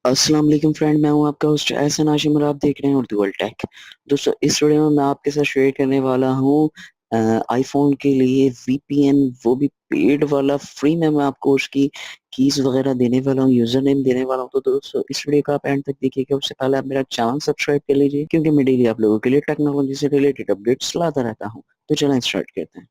अस्सलाम वालेकुम फ्रेंड, मैं हूं आपका होस्ट एहसन हाशिम और आप देख रहे हैं उर्दू वर्ल्ड टेक। दोस्तों, इस वीडियो में मैं आपके साथ शेयर करने वाला हूं आईफोन के लिए वीपीएन, वो भी पेड वाला। फ्री में मैं आपको उसकी कीज वगैरह देने वाला हूं, यूजर नेम देने वाला हूं। तो दोस्तों, इस वीडियो को आप एंड तक देखिएगा। उससे पहले आप मेरा चैनल सब्सक्राइब कर लीजिए, क्योंकि मैं डेली आप लोगों के लिए टेक्नोलॉजी से रिलेटेड अपडेट्स लाता रहता हूँ। तो चलें स्टार्ट करते हैं।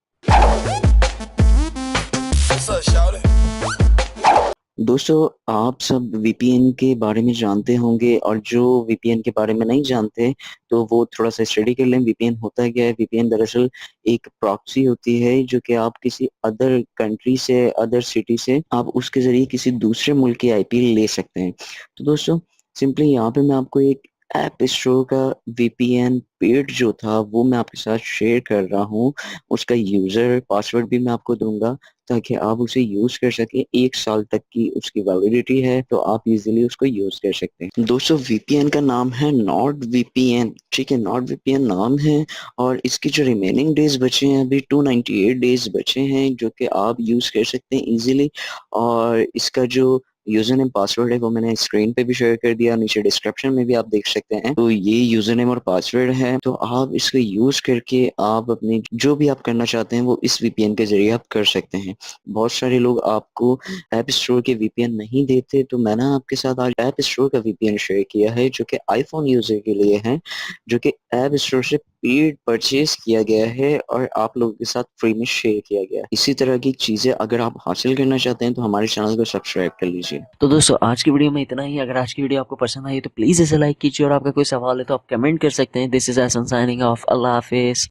दोस्तों, आप सब वीपीएन के बारे में जानते होंगे, और जो वीपीएन के बारे में नहीं जानते तो वो थोड़ा सा स्टडी कर लें। वीपीएन होता क्या है? वीपीएन दरअसल एक प्रॉक्सी होती है, जो कि आप किसी अदर कंट्री से, अदर सिटी से आप उसके जरिए किसी दूसरे मुल्क की आईपी ले सकते हैं। तो दोस्तों, सिंपली यहाँ पे मैं आपको एक ऐप स्टोर का वीपीएन पेड जो था वो मैं आपके साथ शेयर कर रहा हूँ। उसका यूजर पासवर्ड भी मैं आपको दूंगा, ताकि आप उसे यूज कर सकें। 1 साल तक की उसकी वैलिडिटी है, तो आप इजीली उसको यूज कर सकते हैं। दोस्तों, वीपीएन का नाम है नॉर्ड वीपीएन। ठीक है, नॉर्ड वीपीएन नाम है, और इसकी जो रिमेनिंग डेज बचे हैं, अभी 298 डेज बचे हैं, जो कि आप यूज कर सकते हैं इजीली। और इसका जो यूजर नेम पासवर्ड है वो मैंने स्क्रीन पे भी शेयर कर दिया, नीचे डिस्क्रिप्शन में भी आप देख सकते हैं। तो ये यूजर नेम और पासवर्ड है, तो आप इसको यूज करके आप अपने जो भी आप करना चाहते हैं वो इस वीपीएन के जरिए आप कर सकते हैं। बहुत सारे लोग आपको ऐप स्टोर के वीपीएन नहीं देते, तो मैंने आपके साथ आज ऐप स्टोर का वीपीएन शेयर किया है, जो कि आईफोन यूजर के लिए है, जो कि ऐप स्टोर से पेड परचेज किया गया है और आप लोगों के साथ फ्री में शेयर किया गया है। इसी तरह की चीजें अगर आप हासिल करना चाहते हैं तो हमारे चैनल को सब्सक्राइब कर लीजिए। तो दोस्तों, आज की वीडियो में इतना ही। अगर आज की वीडियो आपको पसंद आई तो प्लीज़ इसे लाइक कीजिए, और आपका कोई सवाल है तो आप कमेंट कर सकते हैं। This is Ehsan signing off. अल्लाह हाफिज़।